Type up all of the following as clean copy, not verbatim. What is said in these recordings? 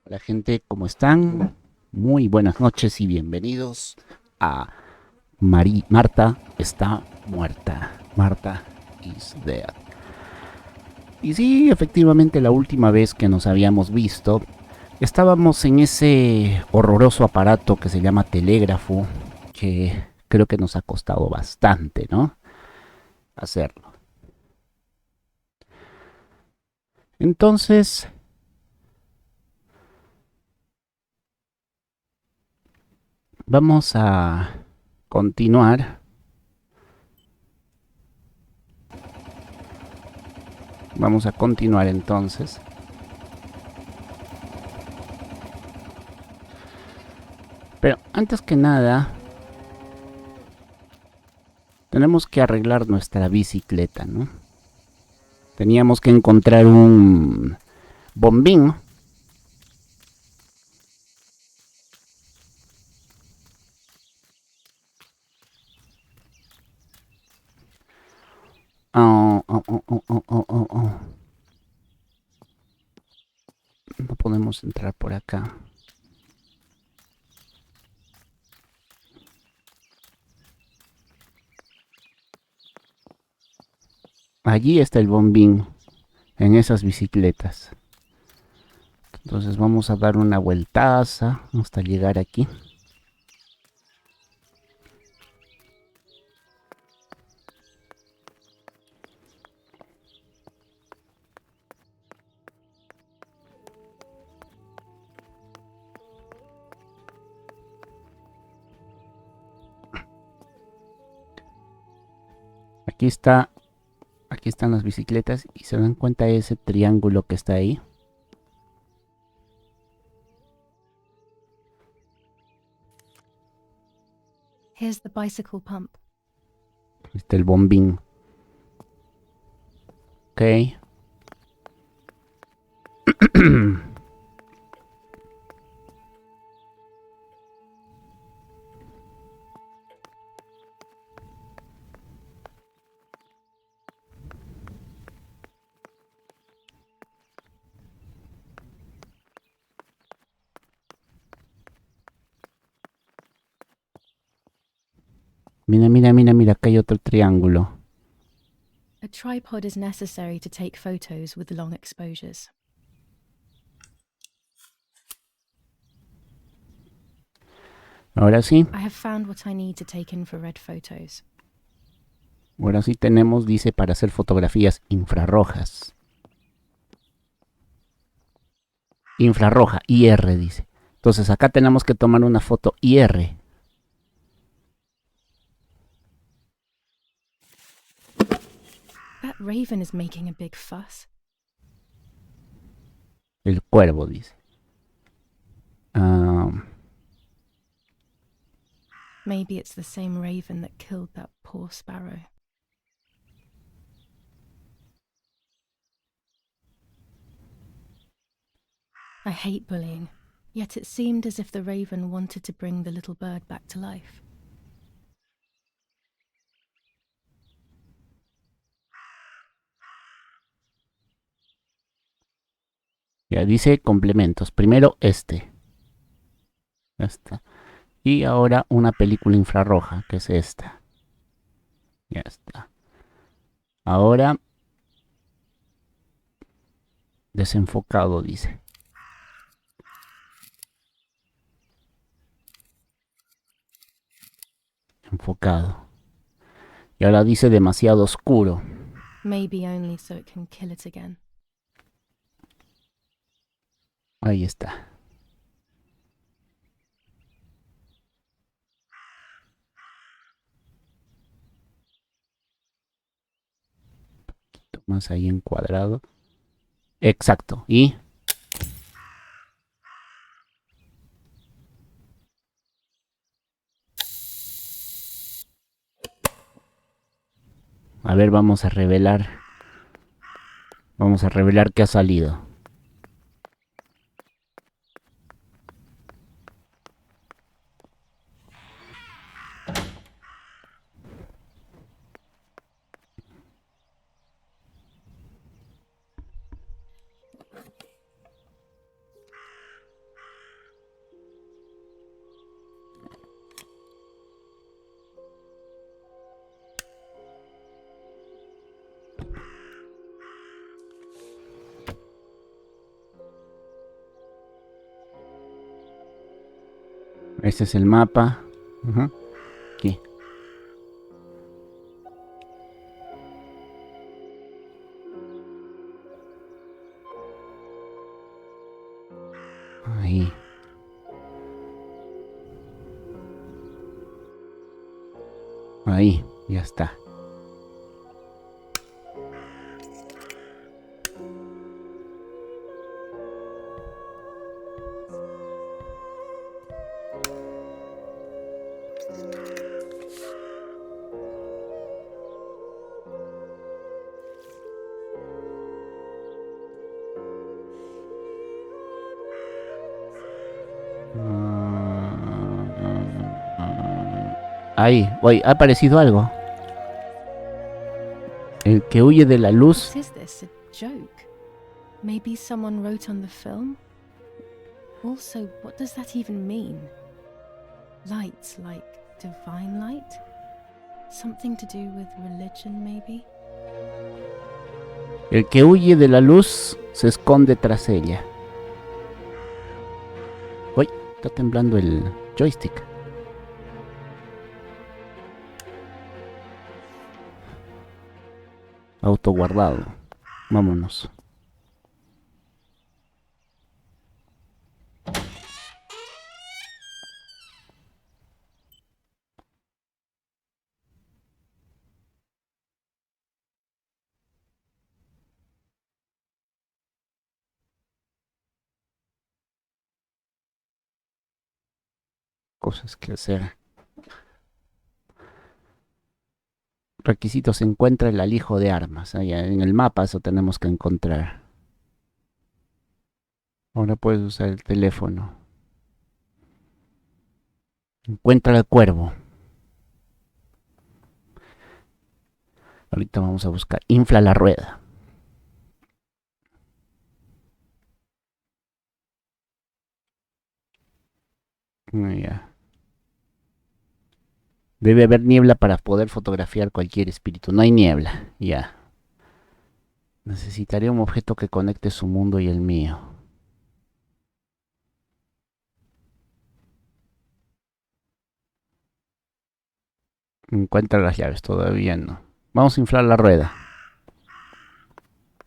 Hola gente, ¿cómo están? Muy buenas noches y bienvenidos a Marta está muerta. Marta is dead. Y sí, efectivamente la última vez que nos habíamos visto, estábamos en ese horroroso aparato que se llama telégrafo, que creo que nos ha costado bastante, ¿no? Hacerlo. Entonces, vamos a continuar. Vamos a continuar entonces. Pero antes que nada, tenemos que arreglar nuestra bicicleta, ¿no? Teníamos que encontrar un bombín. Oh, oh, oh, oh, oh, oh, oh, oh. No podemos entrar por acá. Allí está el bombín, en esas bicicletas. Entonces vamos a dar una vueltaza hasta llegar aquí. Aquí está, aquí están las bicicletas y se dan cuenta de ese triángulo que está ahí. Here's the bicycle pump. Está el bombín. Ok. Mira, mira, mira, mira, acá hay otro triángulo. A tripod is necessary to take photos with long exposures. Ahora sí, I have found what I need to take infrared photos. ahora sí tenemos, dice, para hacer fotografías infrarrojas. Infrarroja, IR dice. Entonces acá tenemos que tomar una foto IR. That raven is making a big fuss. El cuervo dice. Um, Maybe it's the same raven that killed that poor sparrow. I hate bullying, yet it seemed as if the raven wanted to bring the little bird back to life. ya dice complementos. Primero este. Ya está. Y ahora una película infrarroja, que es esta. Ya está. Ahora desenfocado dice. Enfocado. Y ahora dice demasiado oscuro. Maybe only so it can kill it again. Ahí está. Más ahí encuadrado. Exacto. Y a ver, vamos a revelar. Vamos a revelar qué ha salido. Este es el mapa. Ajá. Aquí. Ahí. Ahí, ya está. Ahí, voy, ha aparecido algo. El que huye de la luz. What is this? A joke? Maybe someone wrote on the film? Also, what does that even mean? Light, like divine light? Something to do with religion, maybe? El que huye de la luz se esconde tras ella. Uy, está temblando el joystick. Auto guardado. Vámonos. Cosas que hacer. Requisitos: encuentra el alijo de armas. Allá en el mapa eso tenemos que encontrar. Ahora puedes usar el teléfono. Encuentra el cuervo. Ahorita vamos a buscar. Infla la rueda. Ya. Debe haber niebla para poder fotografiar cualquier espíritu. No hay niebla. Ya. Necesitaré un objeto que conecte su mundo y el mío. Encuentra las llaves. Todavía no. Vamos a inflar la rueda.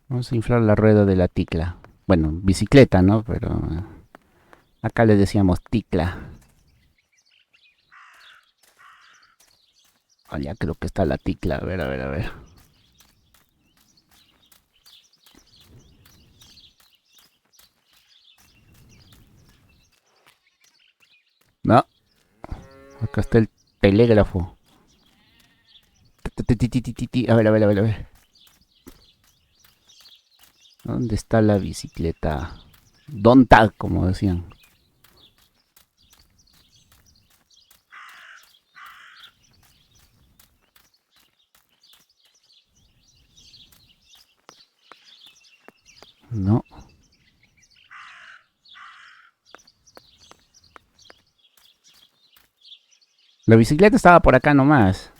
Vamos a inflar la rueda de la ticla. Bueno, bicicleta, ¿no? Pero acá le decíamos ticla. Allá creo que está la ticla. A ver, a ver, a ver. No. Acá está el telégrafo. A ver, a ver, a ver, a ver. ¿Dónde está la bicicleta? Don't tag, como decían. No. La bicicleta estaba por acá nomás.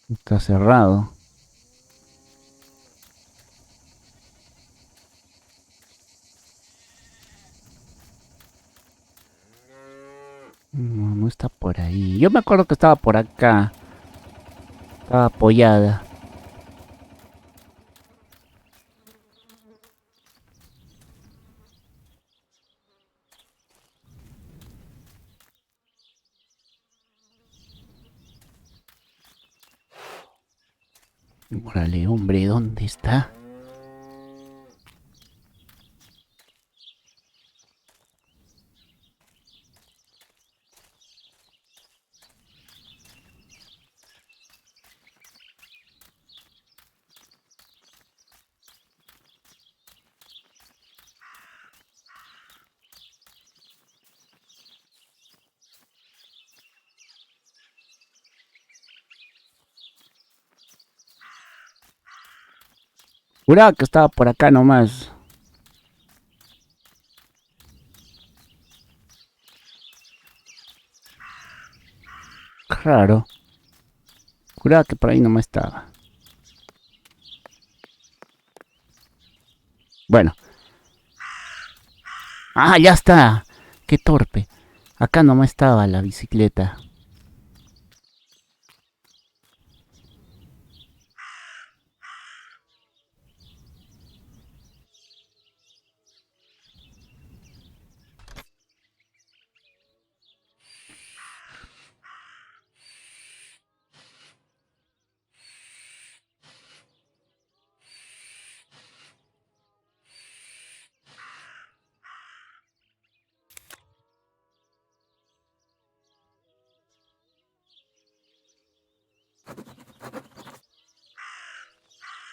Está cerrado. No, no está por ahí. Yo me acuerdo que estaba por acá. Estaba apoyada. Órale, hombre, ¿dónde está? Juraba que estaba por acá nomás. Raro. Juraba que por ahí nomás estaba. Bueno. Ah, ya está. Qué torpe. Acá nomás estaba la bicicleta.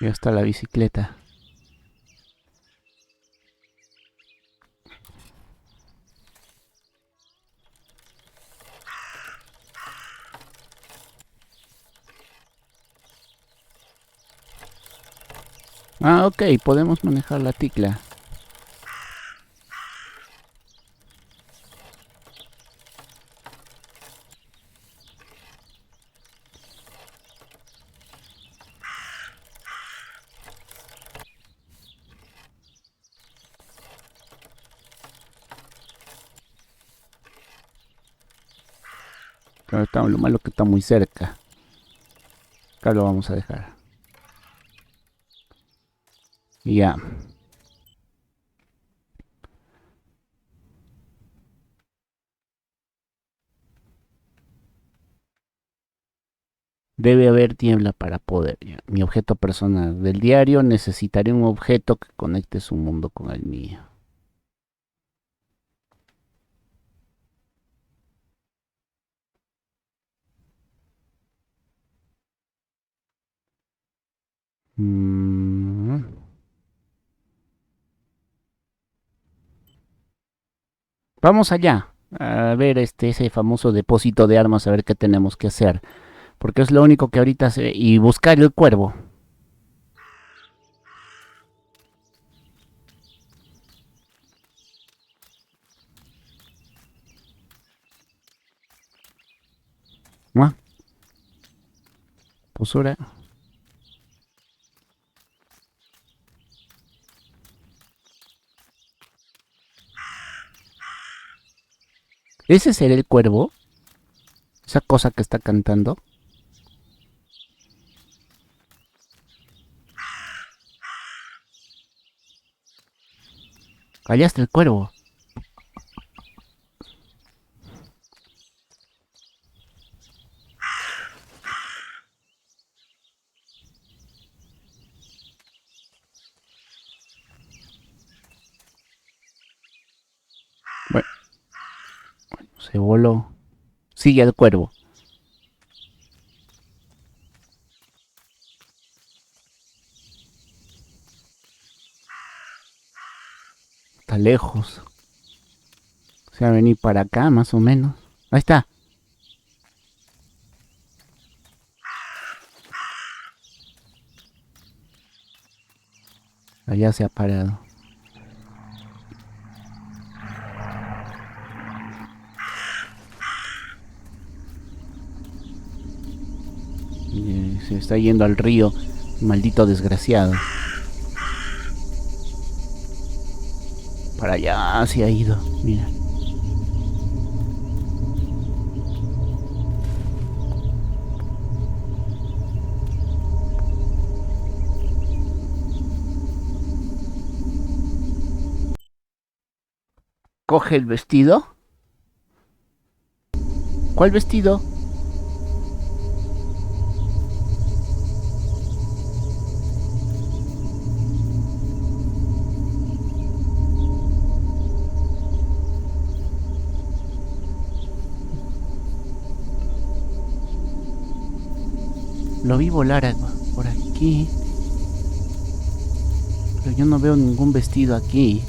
Ya está la bicicleta. Ah, ok, podemos manejar la ticla. Pero está, lo malo que está muy cerca. Acá lo vamos a dejar. Y ya. Debe haber tiembla para poder. Ya. Mi objeto personal del diario. Necesitaré un objeto que conecte su mundo con el mío. Mm. Vamos allá. A ver ese famoso depósito de armas. A ver qué tenemos que hacer. Porque es lo único que ahorita sé. Y buscar el cuervo. ¿No? Posura. ¿Ese será el cuervo? Esa cosa que está cantando. Allá está el cuervo. Bueno, se voló. Sigue al cuervo. Está lejos. Se va a venir para acá, más o menos. Ahí está. Allá se ha parado. Y se está yendo al río. Maldito desgraciado. Para allá se ha ido. Mira. Coge el vestido. ¿Cuál vestido? Lo vi volar por aquí. Pero yo no veo ningún vestido aquí.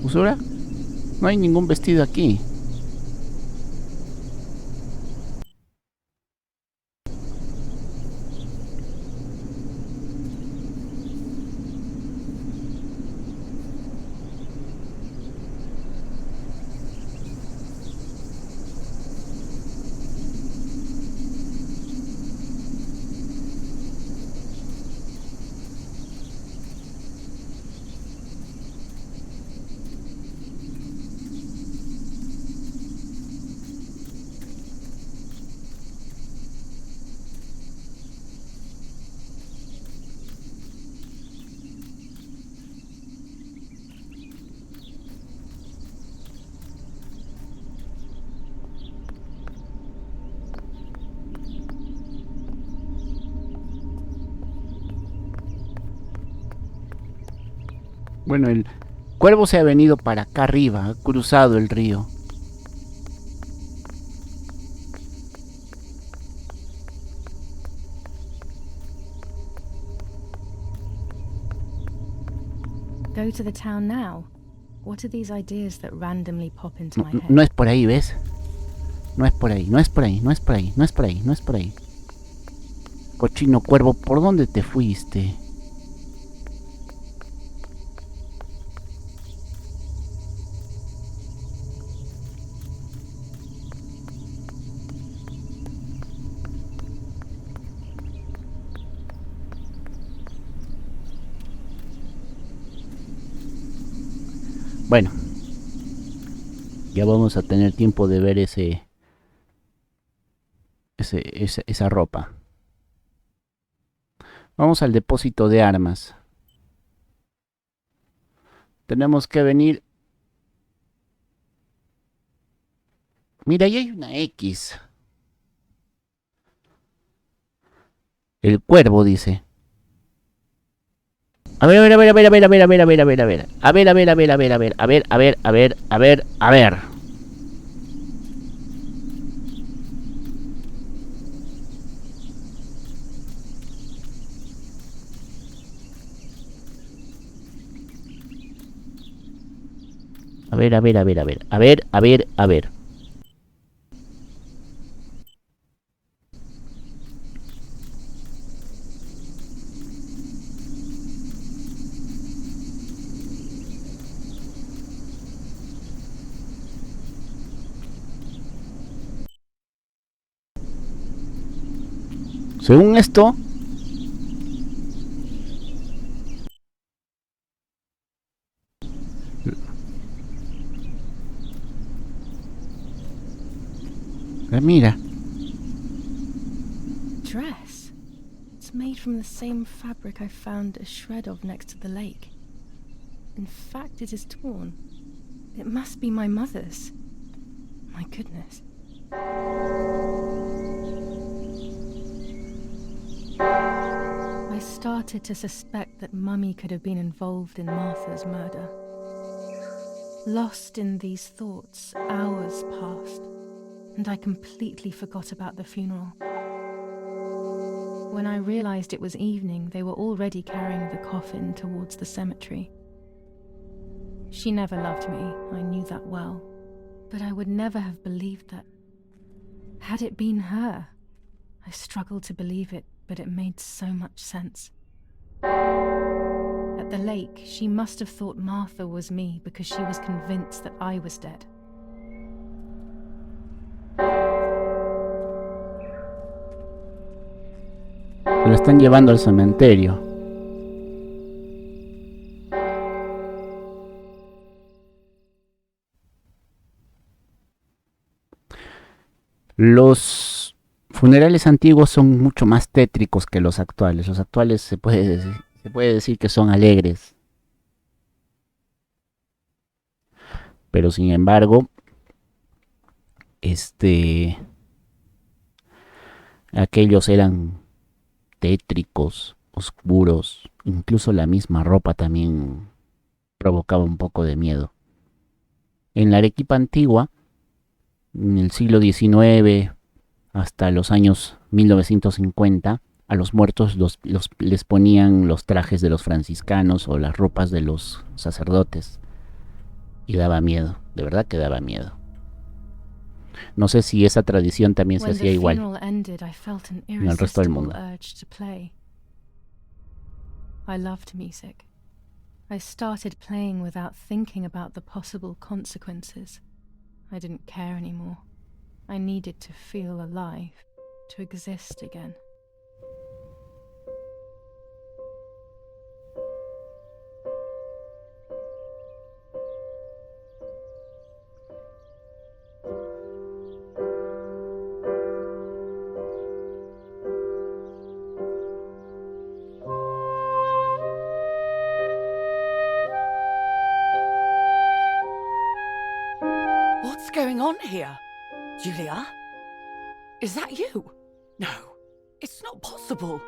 ¿Usura? No hay ningún vestido aquí. Bueno, el cuervo se ha venido para acá arriba, ha cruzado el río. Go to the town now? What are these ideas that randomly pop into my head? No es por ahí, ¿ves? No es por ahí, no es por ahí, no es por ahí, no es por ahí, no es por ahí. Cochino cuervo, ¿por dónde te fuiste? Bueno, ya vamos a tener tiempo de ver esa ropa. Vamos al depósito de armas. Tenemos que venir. Mira, ahí hay una X. El cuervo dice. A ver, a ver, a ver, a ver, a ver, a ver, a ver, a ver, a ver. A ver, a ver, a ver, a ver, a ver, a ver, a ver, a ver, a ver, a ver. A ver, a ver, a ver, a ver, a ver, a ver, a ver. Según esto, mira, Dress? It's made from the same fabric I found a shred of next to the lake. In fact, it is torn. It must be my mother's. My goodness. I started to suspect that Mummy could have been involved in Martha's murder. Lost in these thoughts, hours passed, and I completely forgot about the funeral. When I realized it was evening, they were already carrying the coffin towards the cemetery. She never loved me, I knew that well, but I would never have believed that. Had it been her? I struggled to believe it, but it made so much sense. At the lake, she must have thought Martha was me because she was convinced that I was dead. se la están llevando al cementerio. Los funerales antiguos son mucho más tétricos que los actuales. Los actuales se puede decir que son alegres. Pero sin embargo, aquellos eran tétricos, oscuros. Incluso la misma ropa también provocaba un poco de miedo. En la Arequipa antigua, en el siglo XIX hasta los años 1950, a los muertos les ponían los trajes de los franciscanos o las ropas de los sacerdotes. Y daba miedo, de verdad que daba miedo. No sé si esa tradición también se When the hacía igual funeral ended, I felt an en el resto del irresistible mundo. urge to play. I loved music. I started playing without thinking about the possible consequences. I didn't care anymore. I needed to feel alive, to exist again. What's going on here? Julia? Is that you? No, it's not possible.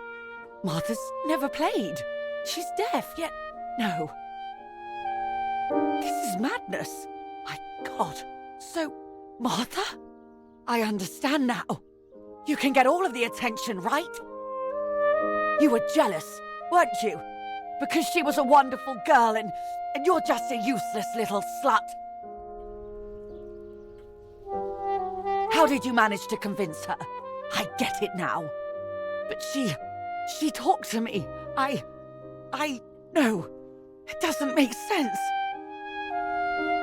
Martha's never played. She's deaf, yet no. This is madness. My God. So, Martha? I understand now. You can get all of the attention, right? You were jealous, weren't you? Because she was a wonderful girl and you're just a useless little slut. How did you manage to convince her? I get it now. But she talked to me. No, it doesn't make sense.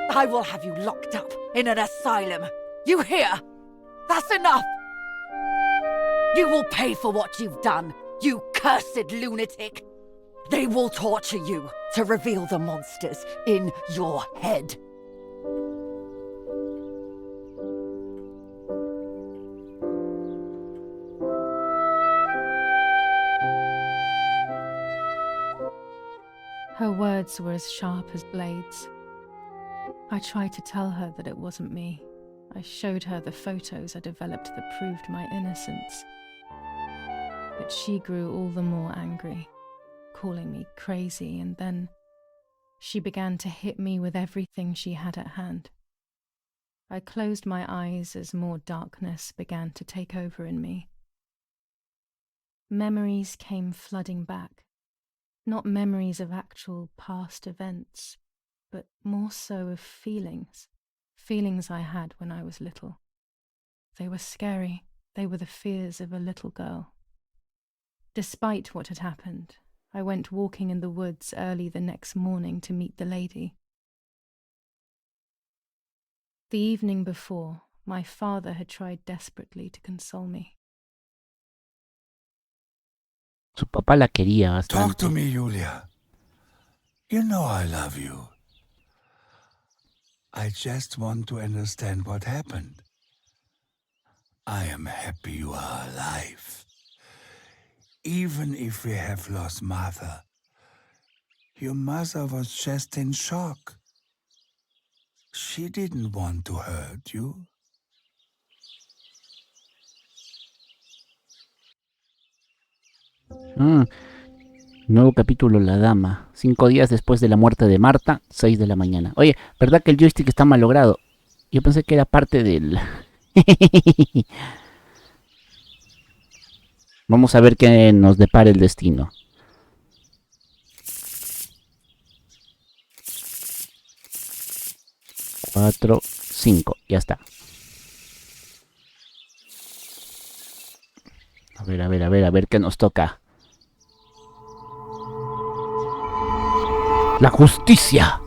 I will have you locked up in an asylum. You hear? That's enough. You will pay for what you've done, you cursed lunatic. They will torture you to reveal the monsters in your head. Her words were as sharp as blades. I tried to tell her that it wasn't me. I showed her the photos I developed that proved my innocence. But she grew all the more angry, calling me crazy, and then she began to hit me with everything she had at hand. I closed my eyes as more darkness began to take over in me. Memories came flooding back. Not memories of actual past events, but more so of feelings I had when I was little. They were scary. They were the fears of a little girl. Despite what had happened, I went walking in the woods early the next morning to meet the lady. The evening before, my father had tried desperately to console me. Su papá la quería Talk to bastante. me, Julia. You know I love you. I just want to understand what happened. I am happy you are alive. Even if we have lost Martha, your mother was just in shock. She didn't want to hurt you. Nuevo capítulo La Dama. 5 días después de la muerte de Marta, 6 de la mañana. Oye, ¿verdad que el joystick está mal logrado? Yo pensé que era parte del... Vamos a ver qué nos depara el destino. Cuatro, 5, ya está. A ver qué nos toca. La justicia.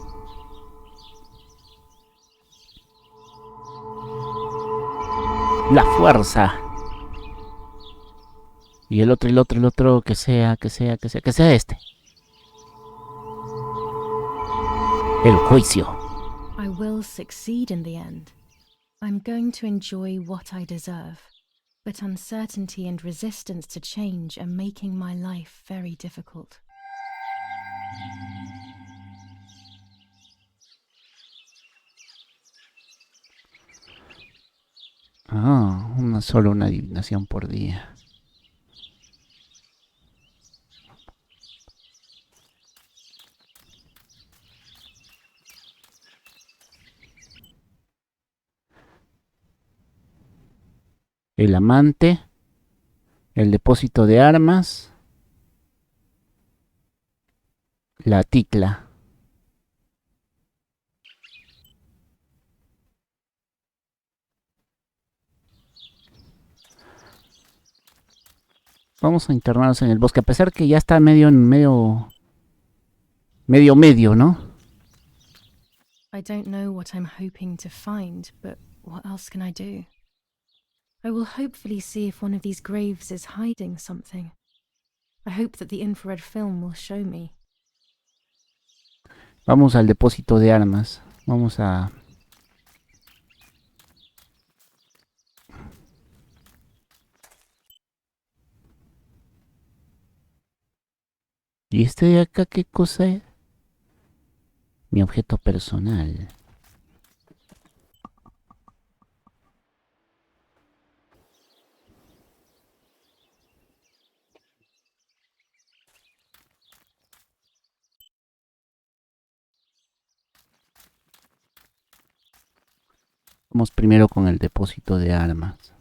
La fuerza. Y el otro, que sea este. El juicio. I will succeed in the end. I'm going to enjoy what I deserve. But uncertainty and resistance to change are making my life very difficult. Solo una adivinación por día. El amante, el depósito de armas, la ticla. Vamos a internarnos en el bosque, a pesar que ya está medio, ¿no? I don't know what I'm hoping to find, but what else can I do? I will hopefully see if one of these graves is hiding something. I hope that the infrared film will show me. Vamos al depósito de armas. Vamos a... ¿Y este de acá qué cosa es? Mi objeto personal. Vamos primero con el depósito de armas.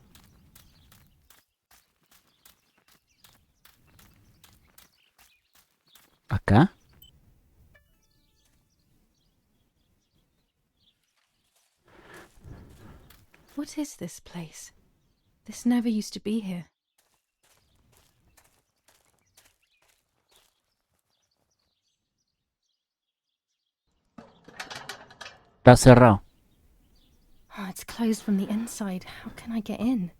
¿Acá? What is this place? This never used to be here. Está cerrado. Oh, it's closed from the inside. How can I get in?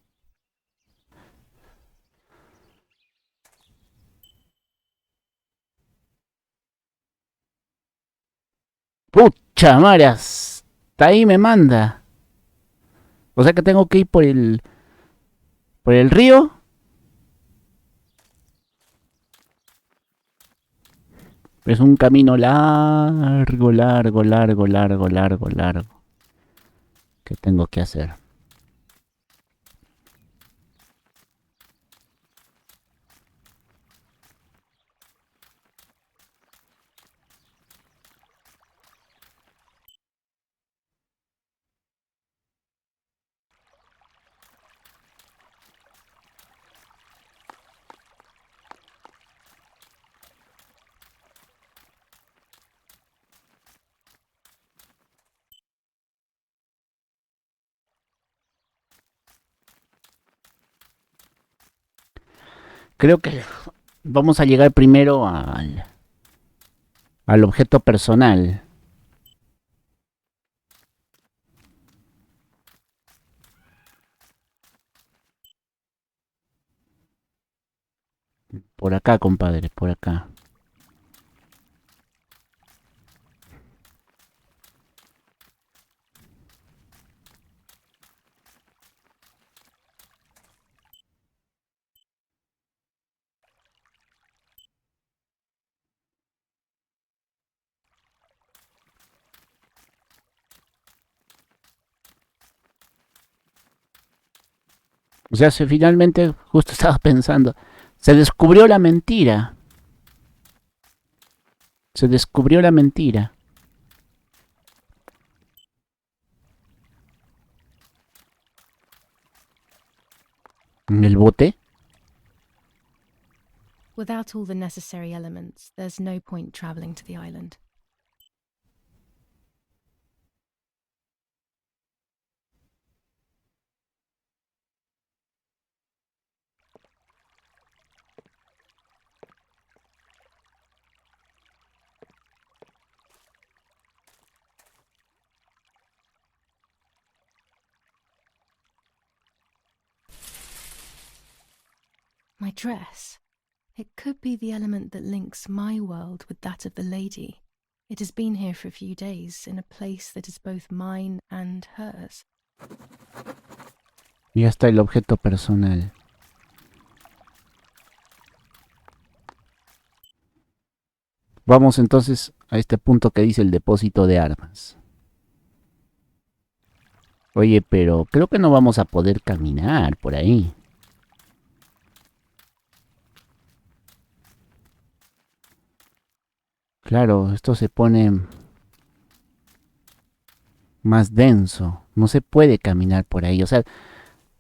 ¡Pucha maras! Hasta ahí me manda. O sea que tengo que ir por el río. Es un camino largo, que tengo que hacer. Creo que vamos a llegar primero al objeto personal. Por acá, compadre, por acá. O sea, finalmente, justo estaba pensando, se descubrió la mentira. Se descubrió la mentira. En el bote. Without all the necessary elements, there's no point traveling to the island. My dress. It could be the element that links my world with that of the lady. It has been here for a few days, in a place that is both mine and hers. Ya está el objeto personal. Vamos entonces a este punto que dice el depósito de armas. Oye, pero creo que no vamos a poder caminar por ahí. Claro, esto se pone más denso. No se puede caminar por ahí. O sea,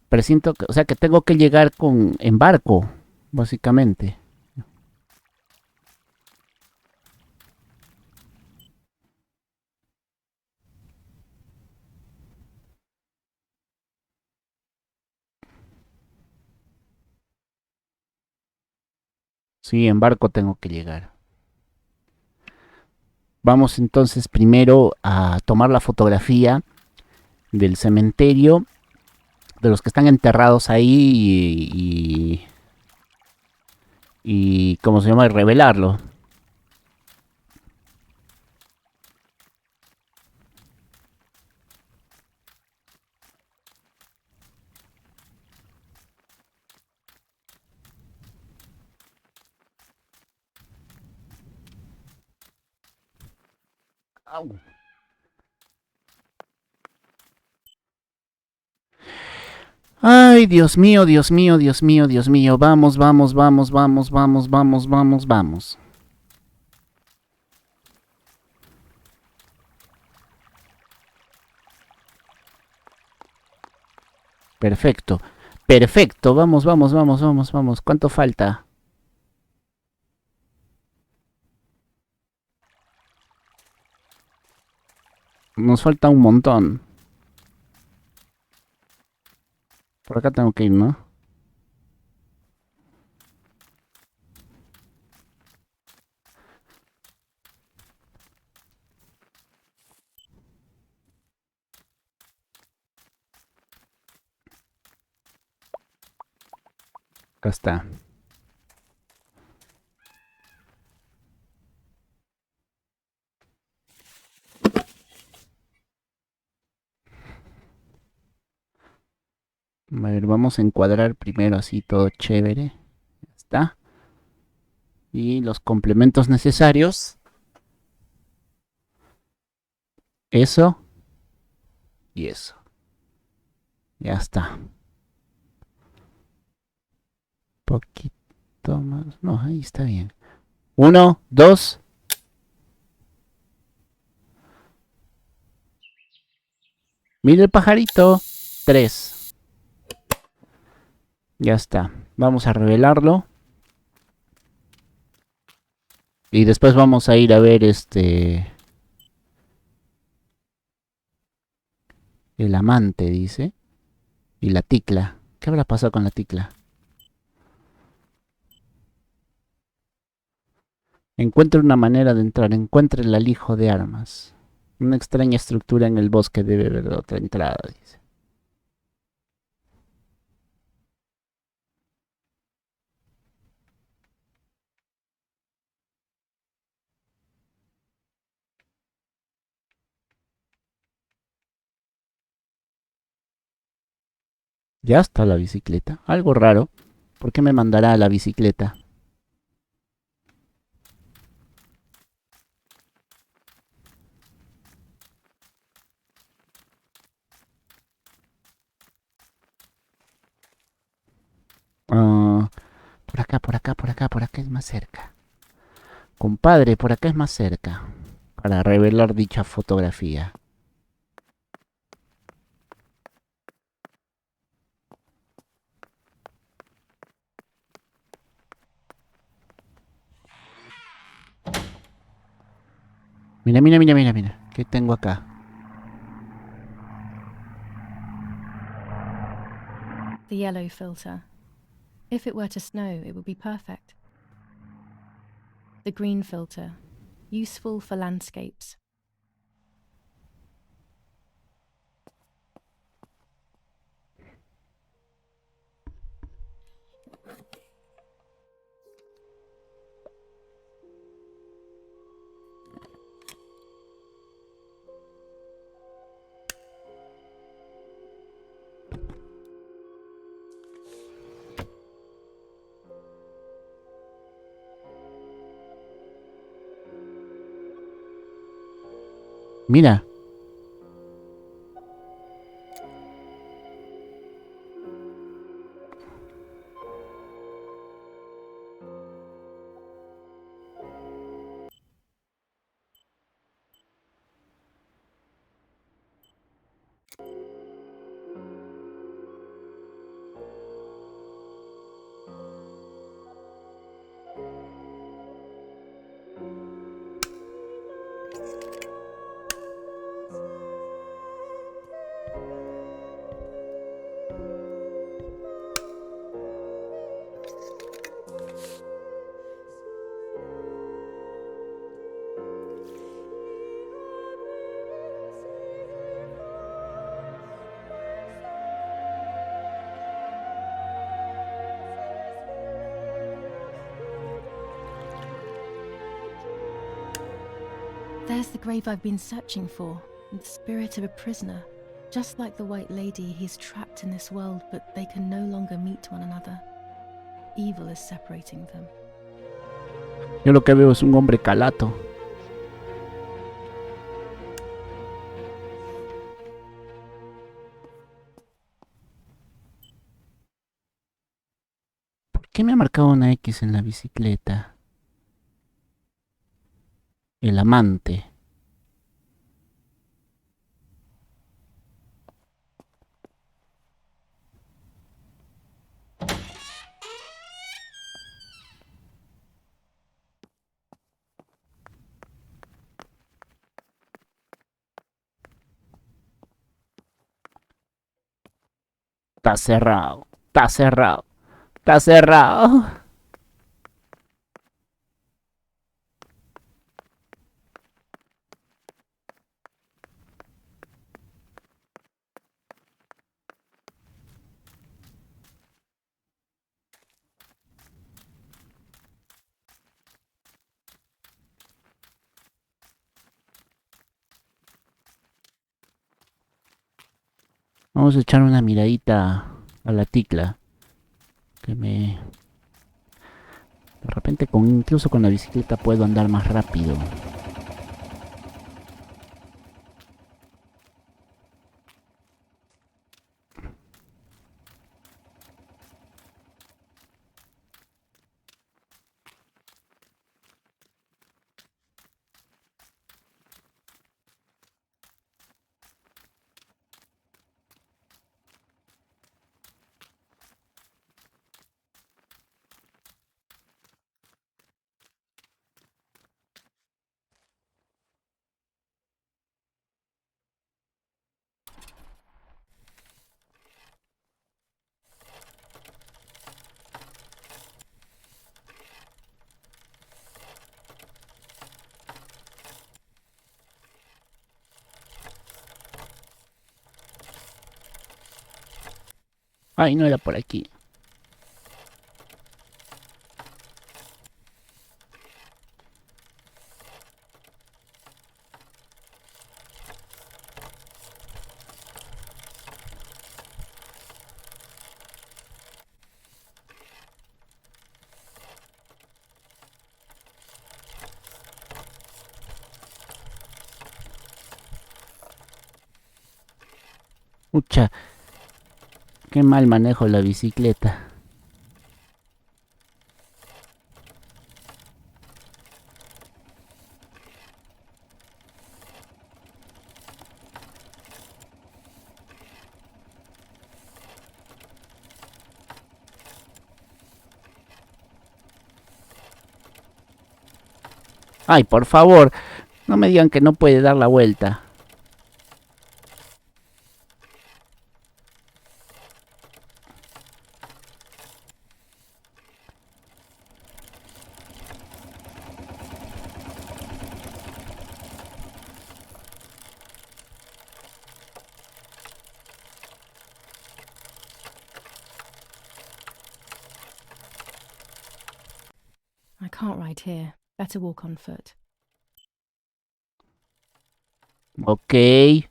presiento que, o sea, que tengo que llegar en barco, básicamente. Sí, en barco tengo que llegar. Vamos entonces primero a tomar la fotografía del cementerio, de los que están enterrados ahí y ¿cómo se llama? Y revelarlo. Au. Ay, Dios mío, Dios mío, Dios mío, Dios mío. Vamos, vamos, vamos, vamos, vamos, vamos, vamos, vamos. Perfecto. Perfecto. Vamos, vamos, vamos, vamos, vamos. ¿Cuánto falta? Nos falta un montón. Por acá tengo que ir, ¿no? Acá está. A ver, vamos a encuadrar primero así todo chévere. Ya está. Y los complementos necesarios. Eso y eso. Ya está. Poquito más. No, ahí está bien. 1, 2. Mira el pajarito. 3. Ya está. Vamos a revelarlo. Y después vamos a ir a ver el amante, dice. Y la ticla. ¿Qué habrá pasado con la ticla? Encuentre una manera de entrar. Encuentre el alijo de armas. Una extraña estructura en el bosque debe haber otra entrada, dice. Ya está la bicicleta. Algo raro. ¿Por qué me mandará a la bicicleta? Ah, por acá, por acá, por acá, por acá es más cerca. Compadre, por acá es más cerca. Para revelar dicha fotografía. Mira, mira, mira, mira, mira. ¿Qué tengo acá? The yellow filter. If it were to snow, it would be perfect. The green filter. Useful for landscapes. Mira. There's the grave I've been searching for, and the spirit of a prisoner. Just like the White Lady, he's trapped in this world, but they can no longer meet one another. Evil is separating them. Yo lo que veo es un hombre calato. ¿Por qué me ha marcado una X en la bicicleta? El amante. Está cerrado. Está cerrado. Está cerrado. Vamos a echar una miradita a la ticla. Que me... De repente incluso con la bicicleta puedo andar más rápido. Ay, no era por aquí. Pucha, qué mal manejo la bicicleta. Ay, por favor, no me digan que no puede dar la vuelta. I can't ride here. Better walk on foot. Ok.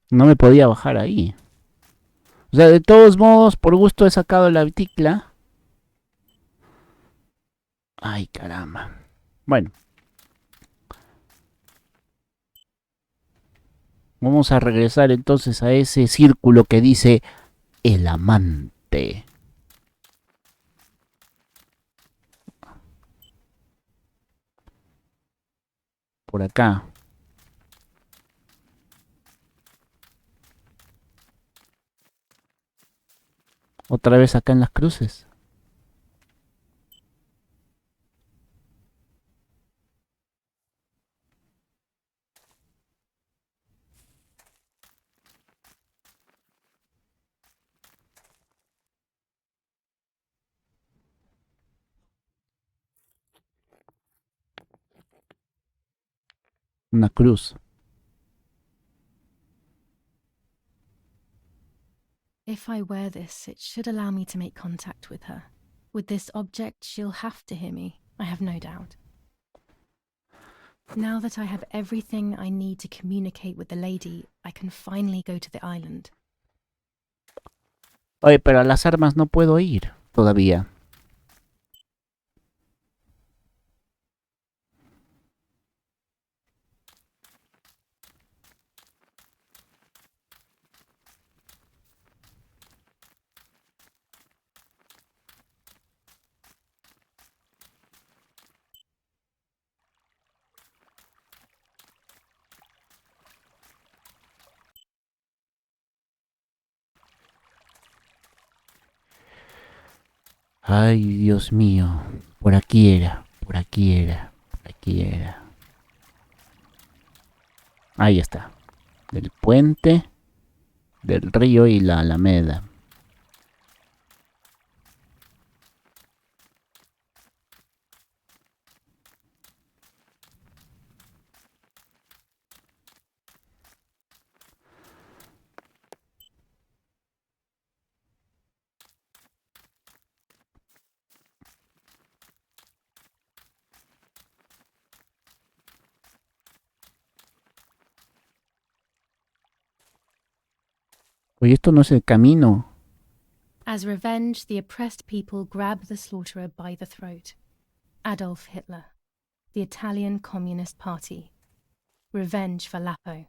No me podía bajar ahí. O sea, de todos modos, por gusto he sacado la ticla. Ay, caramba. Bueno. Vamos a regresar entonces a ese círculo que dice el amante. Por acá. Otra vez acá en las cruces. Una cruz. If I wear this, it should allow me to make contact with her. With this object, she'll have to hear me, I have no doubt. Now that I have everything I need to communicate with the lady, I can finally go to the island. Oye, pero a las armas no puedo ir todavía. Ay, Dios mío. Por aquí era, por aquí era, por aquí era. Ahí está. Del puente, del río y la alameda. Oye, esto no es el camino. As revenge, the oppressed people grab the slaughterer by the throat. Adolf Hitler, the Italian Communist Party. Revenge for Lapo.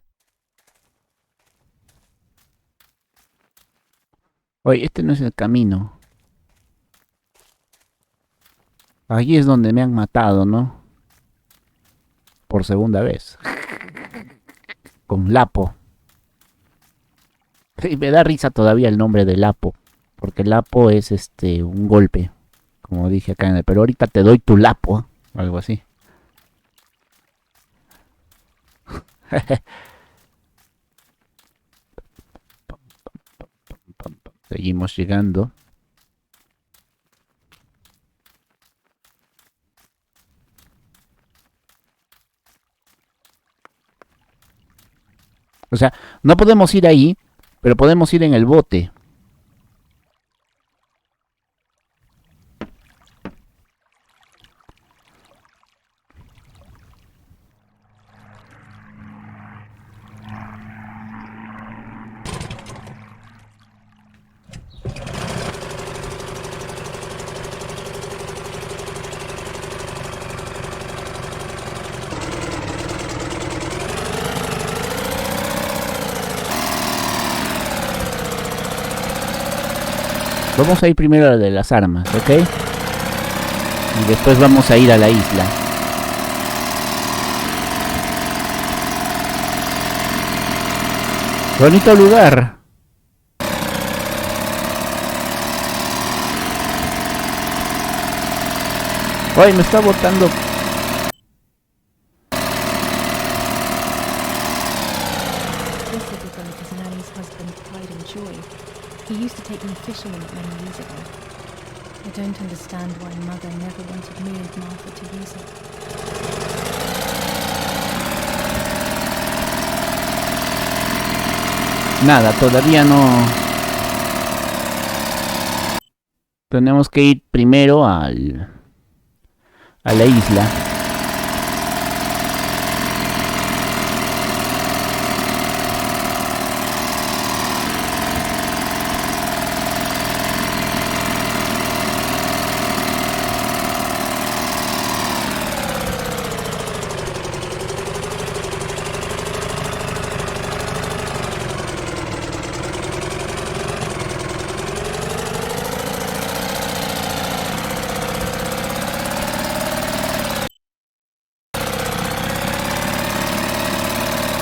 Oye, este no es el camino. Aquí es donde me han matado, ¿no? Por segunda vez. Con Lapo. Y me da risa todavía el nombre de Lapo. Porque Lapo es un golpe. Como dije acá en el... Pero ahorita te doy tu Lapo. Algo así. Seguimos llegando. O sea, no podemos ir ahí, pero podemos ir en el bote. Vamos a ir primero a la de las armas, ¿ok? Y después vamos a ir a la isla. Bonito lugar. Ay, me está botando. This little boat is Nanny's husband's pride and joy. He used to take me fishing in it many years ago. I don't understand why Mother never wanted me and Martha to use it. Nada, todavía no. Tenemos que ir primero a la isla.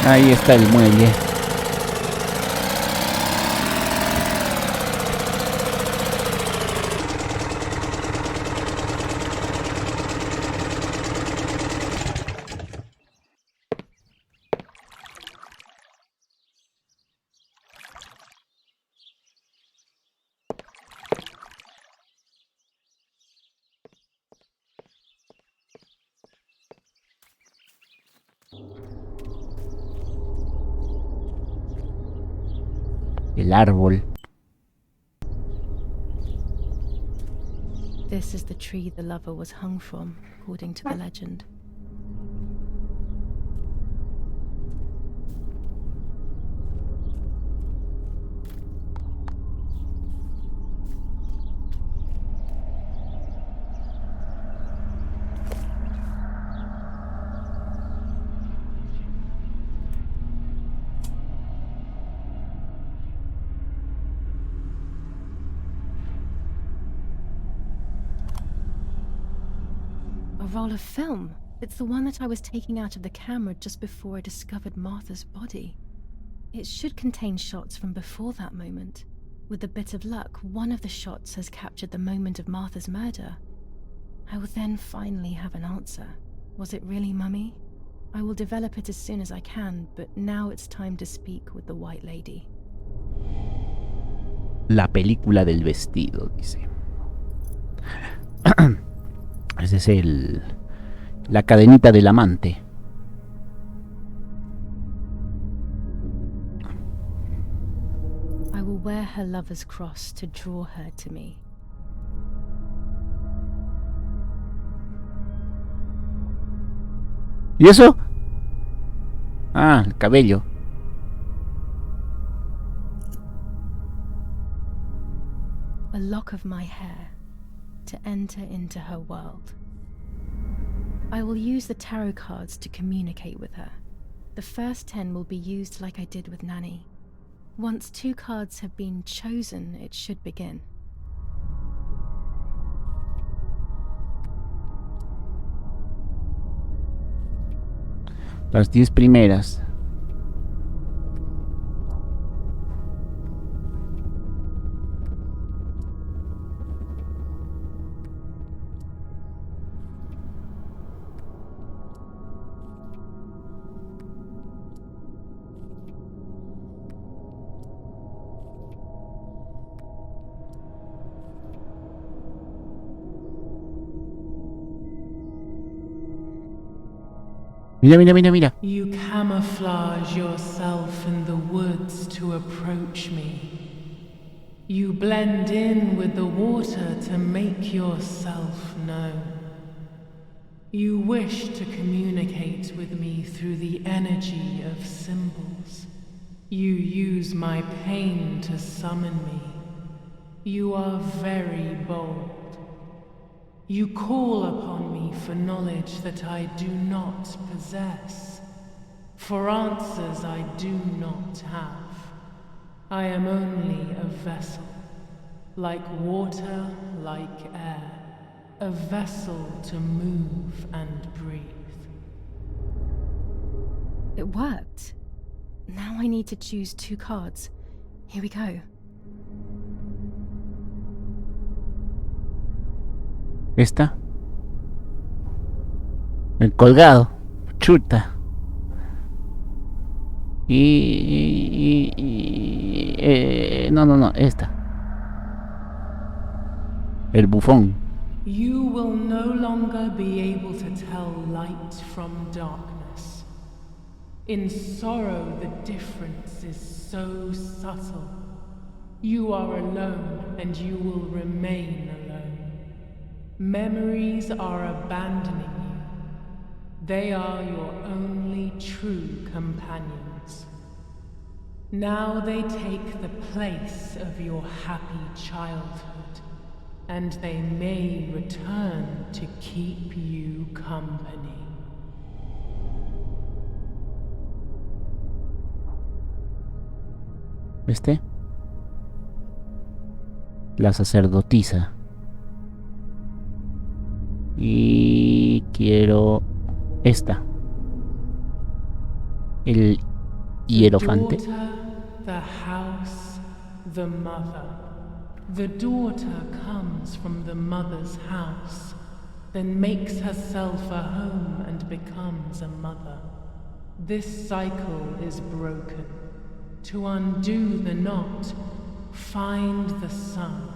Ahí está el muelle. el árbol. This is the tree the lover was hung from, according to the legend. A roll of film. It's the one that I was taking out of the camera just before I discovered Martha's body. It should contain shots from before that moment. With a bit of luck, one of the shots has captured the moment of Martha's murder. I will then finally have an answer. Was it really Mummy? I will develop it as soon as I can, but now it's time to speak with the White Lady. La película del vestido, dice. Ese es la cadenita del amante. I will wear her lover's cross to draw her to me. ¿Y eso? Ah, el cabello. A lock of my hair to enter into her world. I will use the tarot cards to communicate with her. The first 10 will be used like I did with Nanny. Once 2 cards have been chosen, it should begin. Las 10 primeras. Mira, mira, mira, mira. You camouflage yourself in the woods to approach me. You blend in with the water to make yourself known. You wish to communicate with me through the energy of symbols. You use my pain to summon me. You are very bold. You call upon me for knowledge that I do not possess, for answers I do not have. I am only a vessel, like water, like air, a vessel to move and breathe. It worked. Now I need to choose 2 cards. Here we go. Esta. El colgado. Chuta. No, esta. El bufón. You will no longer be able to tell light from darkness. In sorrow, the difference is so subtle. You are alone, and you will remain alone. Memories are abandoning you. They are your only true companions. Now they take the place of your happy childhood, and they may return to keep you company. ¿Viste? La sacerdotisa. Y quiero esta. El hierofante. The daughter, the house, the mother. The daughter comes from the mother's house, then makes herself a home and becomes a mother. This cycle is broken. To undo the knot, find the sun.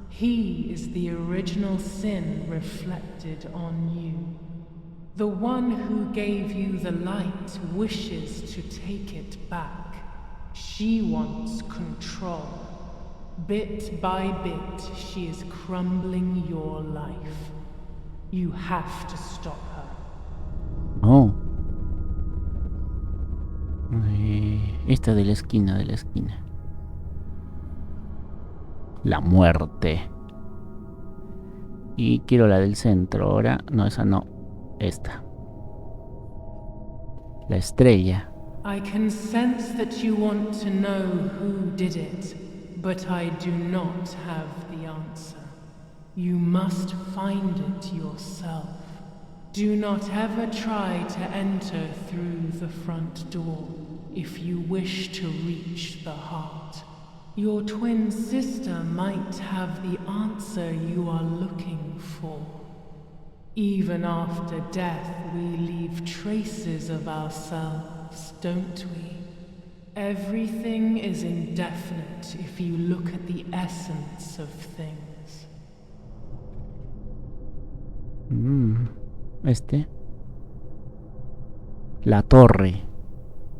He is the original sin reflected on you. The one who gave you the light wishes to take it back. She wants control. Bit by bit, she is crumbling your life. You have to stop her. Oh. Esta de la esquina, La muerte. Y quiero la del centro ahora. No, esa no. Esta. La estrella. I can sense that you want to know who did it, but I do not have the answer. You must find it yourself. Do not ever try to enter through the front door if you wish to reach the heart. Your twin sister might have the answer you are looking for. Even after death, we leave traces of ourselves, don't we? Everything is indefinite if you look at the essence of things. La torre.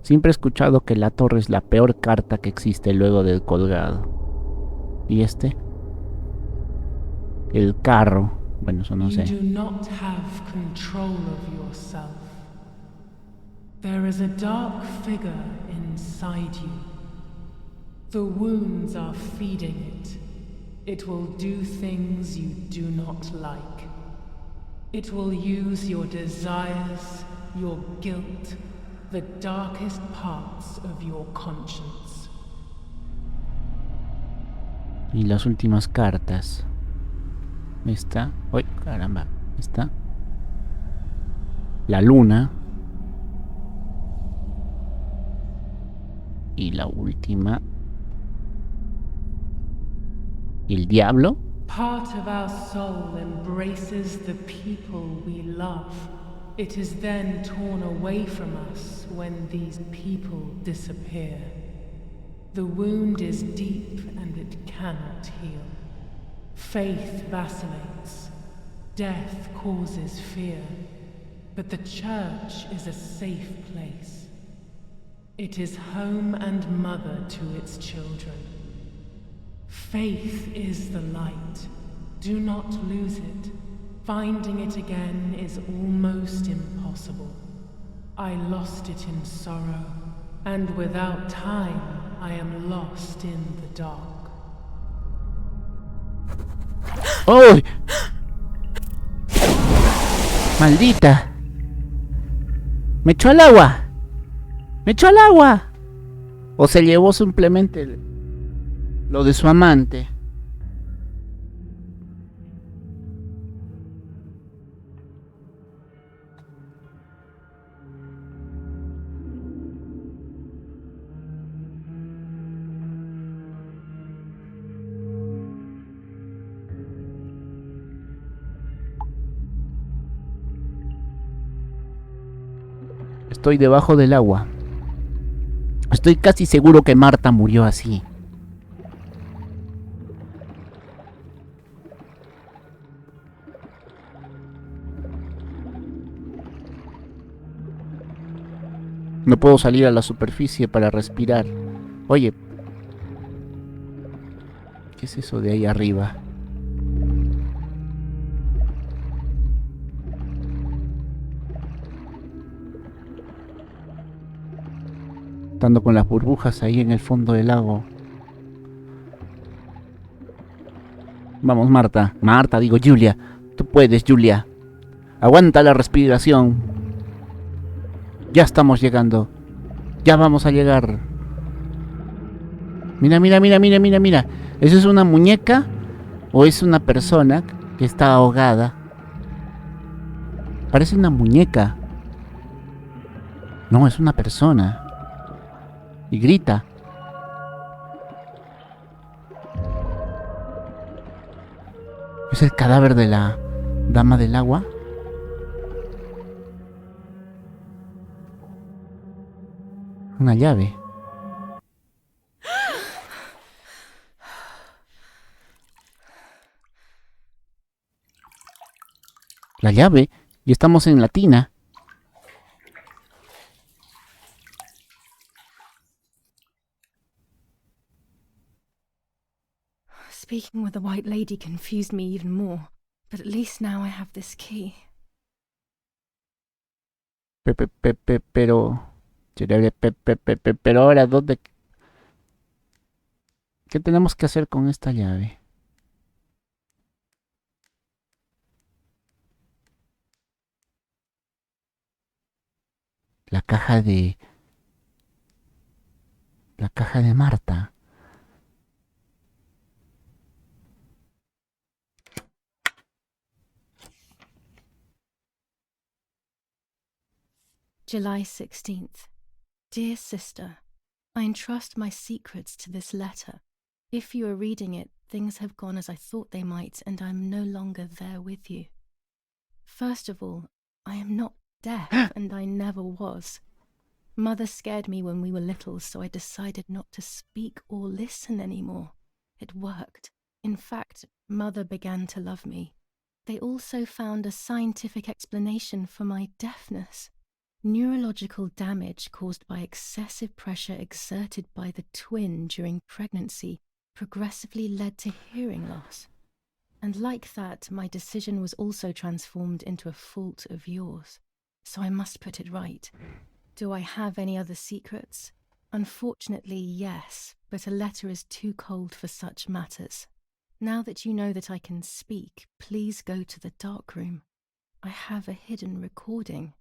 Siempre he escuchado que la torre es la peor carta que existe luego del colgado. ¿Y este? El carro. Bueno, eso no sé. You do not have control of yourself. There is a dark figure inside you. The wounds are feeding it. It will do things you do not like. It will use your desires, your guilt, the darkest parts of your conscience. Y las últimas cartas. Esta. ¡Uy, caramba! Esta. La luna. Y la última. ¿Y el diablo? Part of our soul embraces the people we love. It is then torn away from us when these people disappear. The wound is deep and it cannot heal. Faith vacillates. Death causes fear. But the church is a safe place. It is home and mother to its children. Faith is the light. Do not lose it. Finding it again is almost impossible. I lost it in sorrow, and without time, I am lost in the dark. ¡Oh! ¡Maldita! ¡Me echó al agua! ¡Me echó al agua! ¿O se llevó simplemente lo de su amante? Estoy debajo del agua. Estoy casi seguro que Marta murió así. No puedo salir a la superficie para respirar. Oye, ¿qué es eso de ahí arriba? Estando con las burbujas ahí en el fondo del lago. Vamos, Marta. Marta, digo, Julia. Tú puedes, Julia. Aguanta la respiración. Ya estamos llegando. Ya vamos a llegar. Mira, mira, mira, mira, mira, mira. ¿Eso es una muñeca? ¿O es una persona que está ahogada? Parece una muñeca. No, es una persona. Y grita. ¿Es el cadáver de la dama del agua? Una llave. La llave. Y estamos en la tina. Speaking with the white lady confused me even more, but at least now I have this key. Pero... Pero ahora, ¿dónde? ¿Qué tenemos que hacer con esta llave? La caja de... La caja de Marta. July 16th. Dear sister, I entrust my secrets to this letter. If you are reading it, things have gone as I thought they might, and I am no longer there with you. First of all, I am not deaf, and I never was. Mother scared me when we were little, so I decided not to speak or listen anymore. It worked. In fact, Mother began to love me. They also found a scientific explanation for my deafness. Neurological damage caused by excessive pressure exerted by the twin during pregnancy progressively led to hearing loss. And like that, my decision was also transformed into a fault of yours. So I must put it right. Do I have any other secrets? Unfortunately, yes, but a letter is too cold for such matters. Now that you know that I can speak, please go to the dark room. I have a hidden recording.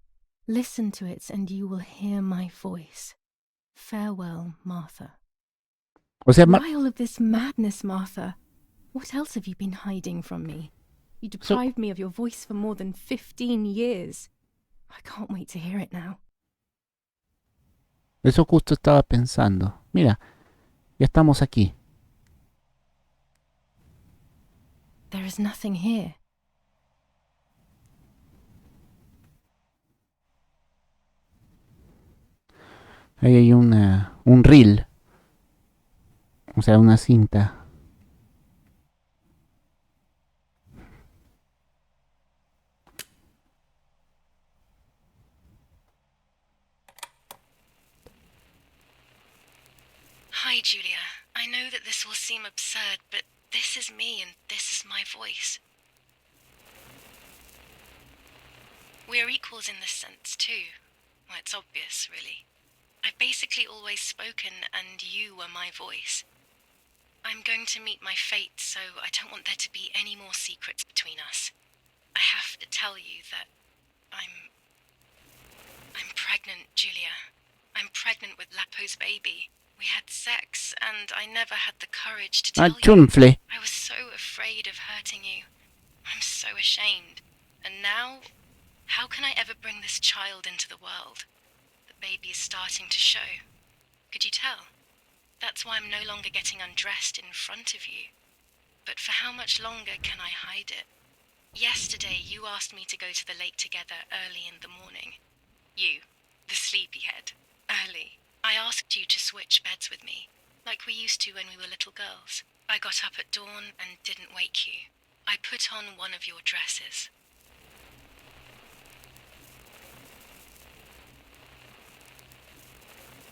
Listen to it and you will hear my voice. Farewell, Martha. O sea, Why all of this madness, Martha? What else have you been hiding from me? You deprived me of your voice for more than 15 years. I can't wait to hear it now. Eso justo estaba pensando. Mira, ya estamos aquí. There is nothing here. Ahí hay un reel. O sea, una cinta. Hi, Julia. I know that this will seem absurd, but this is me and this is my voice. We are equals in this sense, too. Well, it's obvious, really. I've basically always spoken, and you were my voice. I'm going to meet my fate, so I don't want there to be any more secrets between us. I have to tell you that I'm pregnant, Julia. I'm pregnant with Lapo's baby. We had sex, and I never had the courage to tell you. Chunfle. I was so afraid of hurting you. I'm so ashamed. And now, how can I ever bring this child into the world? The baby is starting to show. Could you tell? That's why I'm no longer getting undressed in front of you. But for how much longer can I hide it? Yesterday, you asked me to go to the lake together early in the morning. You, the sleepyhead, early. I asked you to switch beds with me, like we used to when we were little girls. I got up at dawn and didn't wake you. I put on one of your dresses.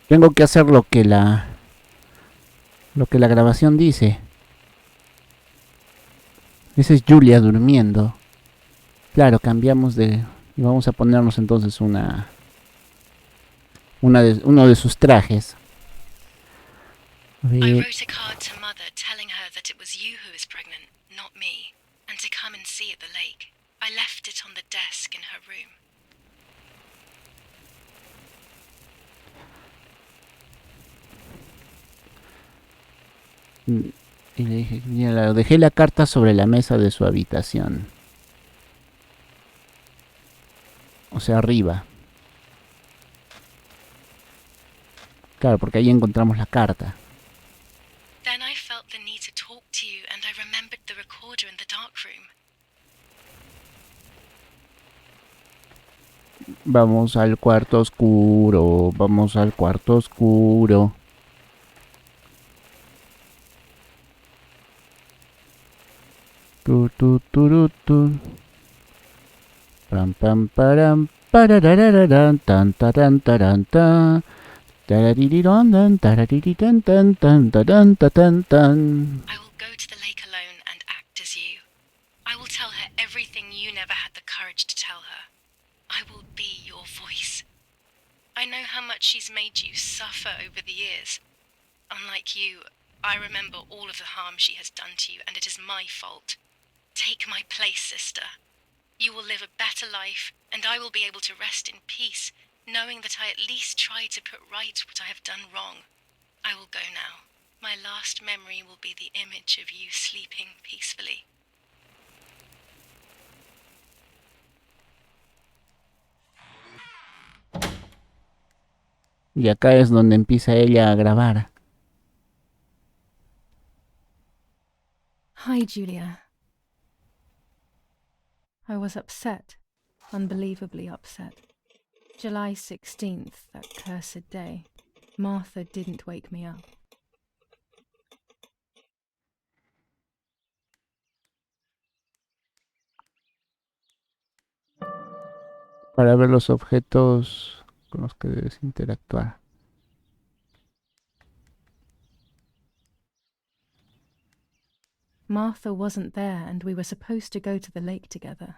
Tengo que hacer lo que la grabación dice. Esa es Julia durmiendo. Claro, cambiamos de... Y vamos a ponernos entonces uno de sus trajes. I wrote a card to Mother telling her that it was you who was pregnant, not me, and to come and see at the lake. I left it on the desk in her room. Y le dije, mira, dejé la carta sobre la mesa de su habitación. O sea, arriba. Claro, porque ahí encontramos la carta. Then I felt the need to talk to you, and I remembered the recorder in the dark room. Vamos al cuarto oscuro, vamos al cuarto oscuro. Tu tu tu tu. Pam pam param pararararan tan taran taran ta. Taraririron tan tarariritan tan tan taran tan tan. I will go to the lake alone. I will tell her everything you never had the courage to tell her. I will be your voice. I know how much she's made you suffer over the years. Unlike you, I remember all of the harm she has done to you, and it is my fault. Take my place, sister. You will live a better life, and I will be able to rest in peace, knowing that I at least tried to put right what I have done wrong. I will go now. My last memory will be the image of you sleeping peacefully. Y acá es donde empieza ella a grabar. Hi, Julia. I was upset, unbelievably upset. July 16th, that cursed day. Martha didn't wake me up. Para ver los objetos con los que debes interactuar. Martha wasn't there, and we were supposed to go to the lake together.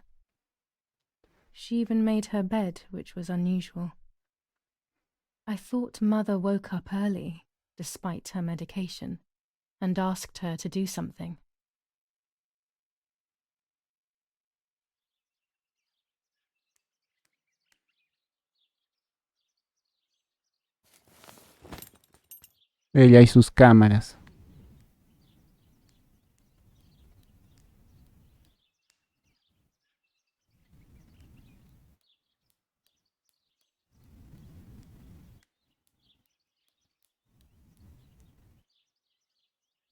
She even made her bed, which was unusual. I thought Mother woke up early, despite her medication, and asked her to do something. Ella y sus cámaras.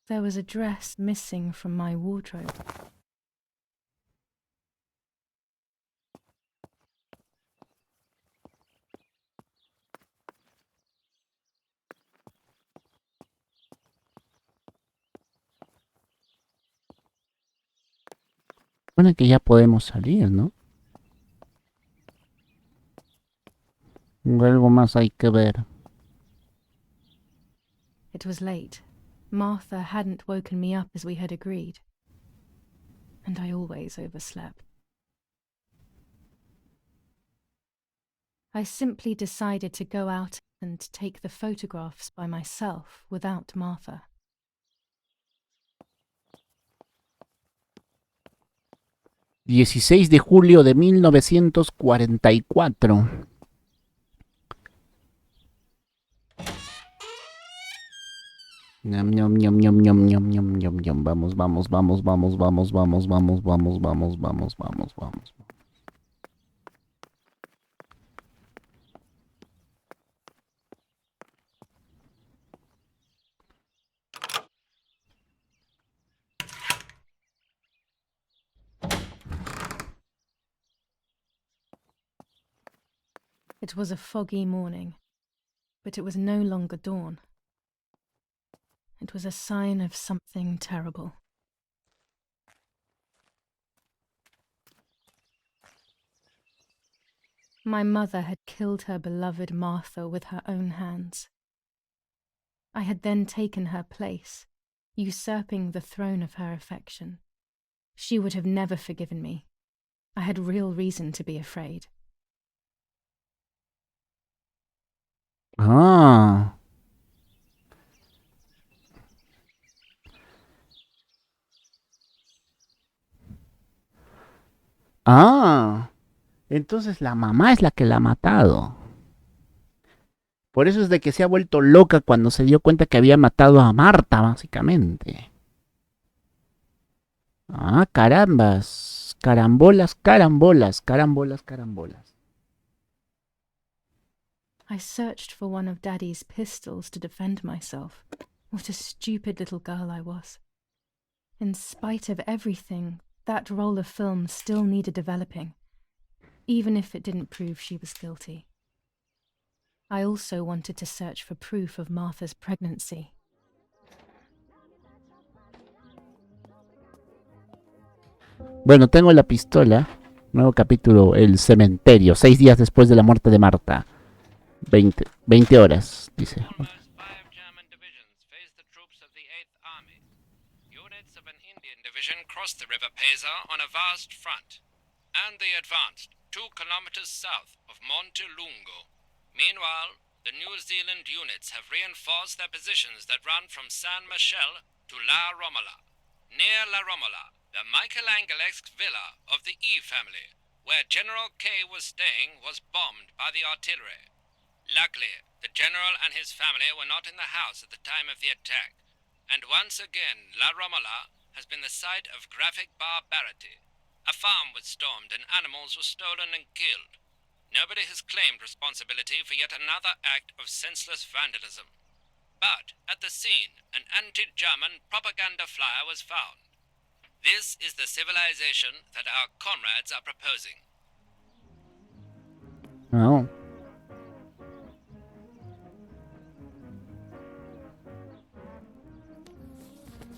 There was a dress missing from my wardrobe. Bueno, que ya podemos salir, ¿no? Algo más hay que ver. It was late. Martha hadn't woken me up as we had agreed. And I always overslept. I simply decided to go out and take the photographs by myself without Martha. ...16 de julio de 1944... Ñam, ñam, ñam, ñam, ñam, ñam, ñam, ñam, ñam. Vamos, vamos, vamos, vamos, vamos, vamos, vamos, vamos, vamos, vamos, vamos, vamos. It was a foggy morning, but it was no longer dawn. It was a sign of something terrible. My mother had killed her beloved Martha with her own hands. I had then taken her place, usurping the throne of her affection. She would have never forgiven me. I had real reason to be afraid. Ah. Ah. Entonces la mamá es la que la ha matado. Por eso es de que se ha vuelto loca cuando se dio cuenta que había matado a Marta, básicamente. Ah, carambas. Carambolas, carambolas, carambolas, carambolas. I searched for one of Daddy's pistols to defend myself. What a stupid little girl I was. In spite of everything, that roll of film still needed developing, even if it didn't prove she was guilty. I also wanted to search for proof of Martha's pregnancy. Bueno, tengo la pistola. Nuevo capítulo, el cementerio. 6 días después de la muerte de Marta. 20 horas, dice. crossed the river Pesa on a vast front, and they advanced 2 kilometers south of Monte Lungo. Meanwhile, the New Zealand units have reinforced their positions that run from San Michel to La Romola. Near La Romola, the Michelangelesque villa of the E family, where General K was staying, was bombed by the artillery. Luckily, the general and his family were not in the house at the time of the attack, and once again La Romola has been the site of graphic barbarity. A farm was stormed and animals were stolen and killed. Nobody has claimed responsibility for yet another act of senseless vandalism. But at the scene, an anti-German propaganda flyer was found. This is the civilization that our comrades are proposing. No.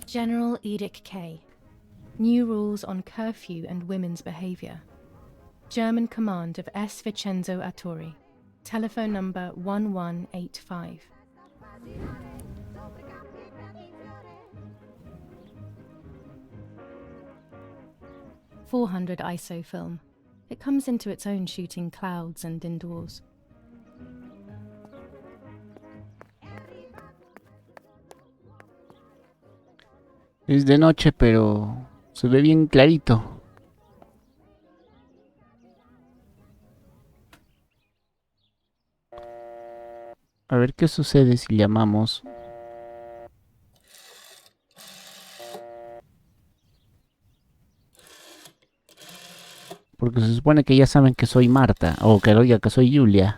General Edict K. New rules on curfew and women's behaviour. German command of S. Vincenzo Attori. Telephone number 1185. .400 ISO film. It comes into its own shooting clouds and indoors. Es de noche, pero se ve bien clarito. A ver qué sucede si llamamos. Porque se supone que ya saben que soy Marta. O que oiga que soy Julia.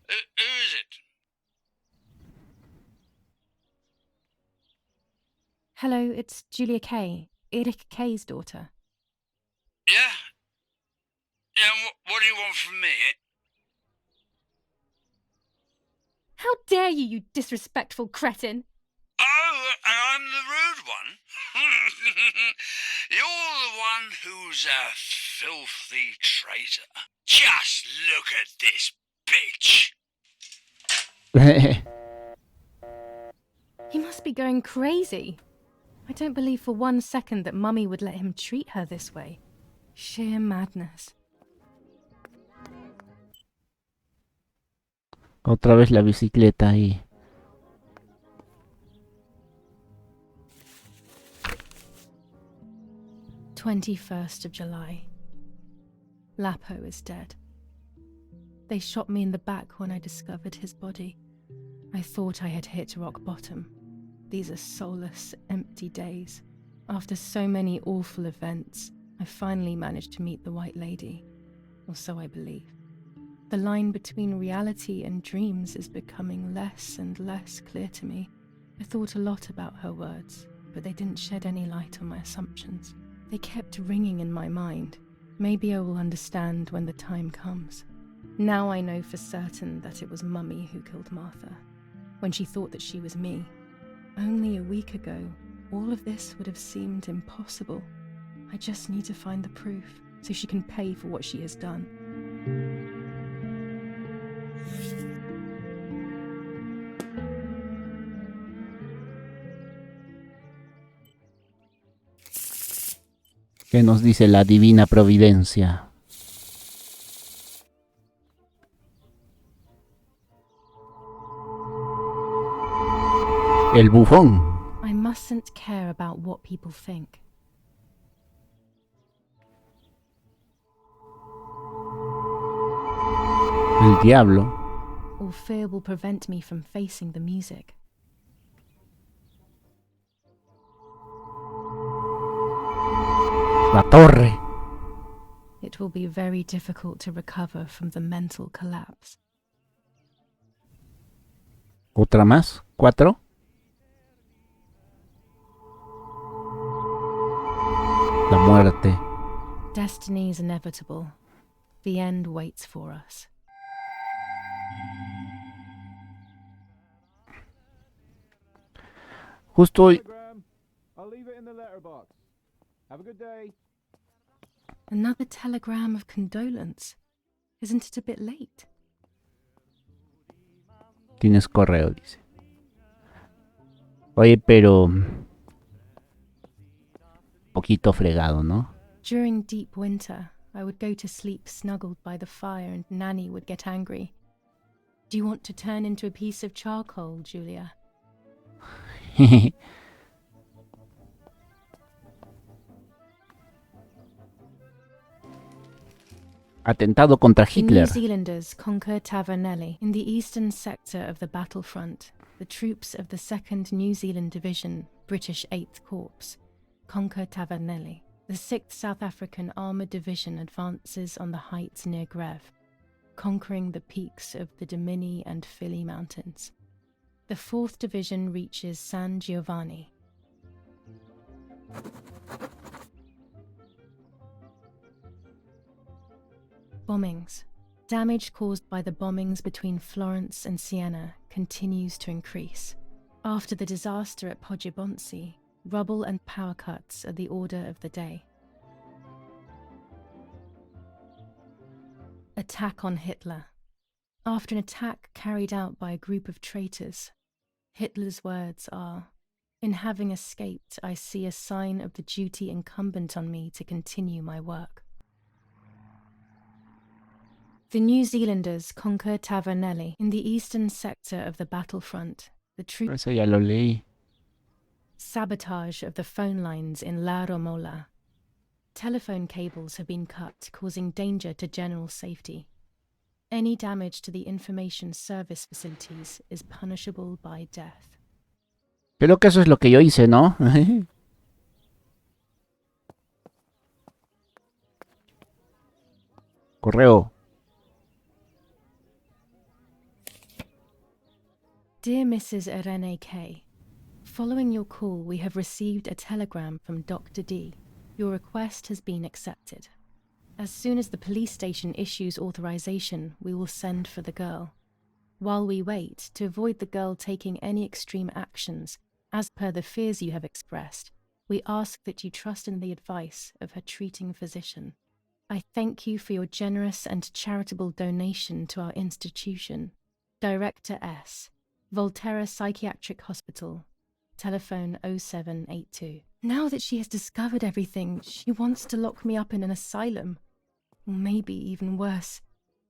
Who is it? Hello, it's Julia K., Eric K's daughter. Yeah? Yeah, and what do you want from me? How dare you, you disrespectful cretin! Oh, and I'm the rude one? You're the one who's a filthy traitor. Just look at this bitch. He must be going crazy. I don't believe for 1 second that Mummy would let him treat her this way. Sheer madness. Otra vez la bicicleta ahí. July. Lapo is dead. They shot me in the back when I discovered his body. I thought I had hit rock bottom. These are soulless, empty days. After so many awful events, I finally managed to meet the White Lady. Or so I believe. The line between reality and dreams is becoming less and less clear to me. I thought a lot about her words, but they didn't shed any light on my assumptions. They kept ringing in my mind. Maybe I will understand when the time comes. Now I know for certain that it was Mummy who killed Martha, when she thought that she was me. Only a week ago, all of this would have seemed impossible. I just need to find the proof, so she can pay for what she has done. ¿Qué nos dice la divina providencia? El bufón. I mustn't care about what people think. El diablo. Or fear will prevent me from facing the music. La torre. It will be very difficult to recover from the mental collapse. Otra más. 4. La muerte. Destiny is inevitable. The end waits for us. Justo hoy. I'll leave it in the letterbox. Have a good day. Another telegram of condolence. Isn't it a bit late? Tienes correo, dice. Oye, pero... poquito fregado, ¿no? During deep winter, I would go to sleep snuggled by the fire and Nanny would get angry. Do you want to turn into a piece of charcoal, Julia? Atentado contra The New Hitler. Zealanders conquer Tavernelli. In the eastern sector of the battlefront, the troops of the 2nd New Zealand Division, British 8th Corps, conquer Tavernelli. The 6th South African Armoured Division advances on the heights near Greve, conquering the peaks of the Dimini and Philly Mountains. The 4th Division reaches San Giovanni. Bombings. Damage caused by the bombings between Florence and Siena continues to increase. After the disaster at Poggibonsi, rubble and power cuts are the order of the day. Attack on Hitler. After an attack carried out by a group of traitors, Hitler's words are, "In having escaped, I see a sign of the duty incumbent on me to continue my work." The New Zealanders conquer Tavernelli. In the eastern sector of the battlefront, the troops Eso ya lo leí. sabotage of the phone lines in La Romola. Telephone cables have been cut, causing danger to general safety. Any damage to the information service facilities is punishable by death. Creo que eso es lo que yo hice, ¿no? Correo. Dear Mrs. Irene K., following your call, we have received a telegram from Dr. D. Your request has been accepted. As soon as the police station issues authorization, we will send for the girl. While we wait, to avoid the girl taking any extreme actions, as per the fears you have expressed, we ask that you trust in the advice of her treating physician. I thank you for your generous and charitable donation to our institution. Director S., Volterra Psychiatric Hospital, telephone 0782. Now that she has discovered everything, she wants to lock me up in an asylum. Or maybe even worse,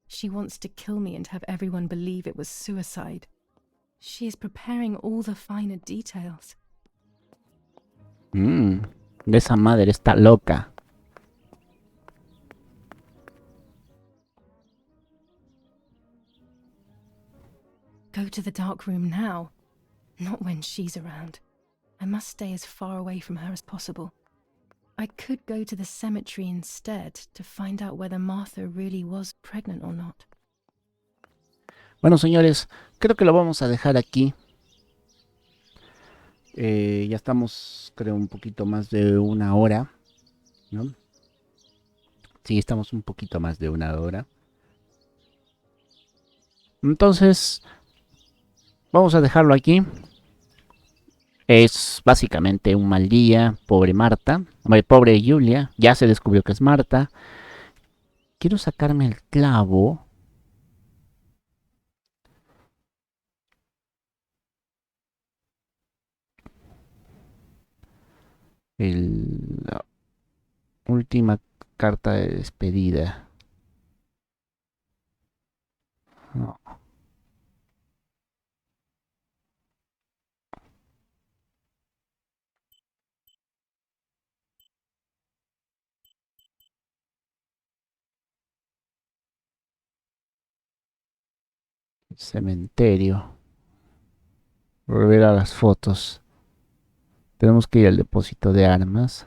she wants to kill me and have everyone believe it was suicide. She is preparing all the finer details. Esa madre está loca. Go to the dark room now. Not when she's around. I must stay as far away from her as possible. I could go to the cemetery instead to find out whether Martha really was pregnant or not. Bueno, señores, creo que lo vamos a dejar aquí. Ya estamos, creo, un poquito más de una hora, ¿no? Sí, estamos un poquito más de una hora. Entonces, vamos a dejarlo aquí. Es básicamente un mal día. Pobre Marta. Pobre Julia. Ya se descubrió que es Marta. Quiero sacarme el clavo. La última carta de despedida. No. Cementerio. Volver a las fotos. Tenemos que ir al depósito de armas.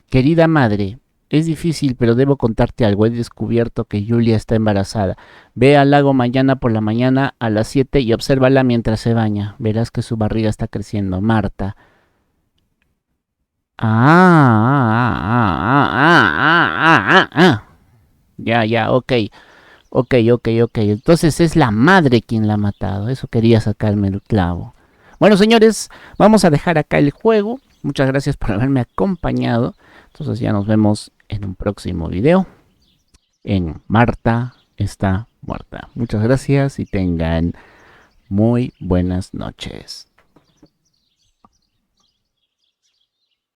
Querida madre, es difícil, pero debo contarte algo. He descubierto que Julia está embarazada. Ve al lago mañana por la mañana a las 7 y obsérvala mientras se baña. Verás que su barriga está creciendo. Marta. Ya, ok. Ok. Entonces es la madre quien la ha matado. Eso quería sacarme el clavo. Bueno, señores, vamos a dejar acá el juego. Muchas gracias por haberme acompañado. Entonces ya nos vemos en un próximo video en Marta está muerta. Muchas gracias y tengan muy buenas noches.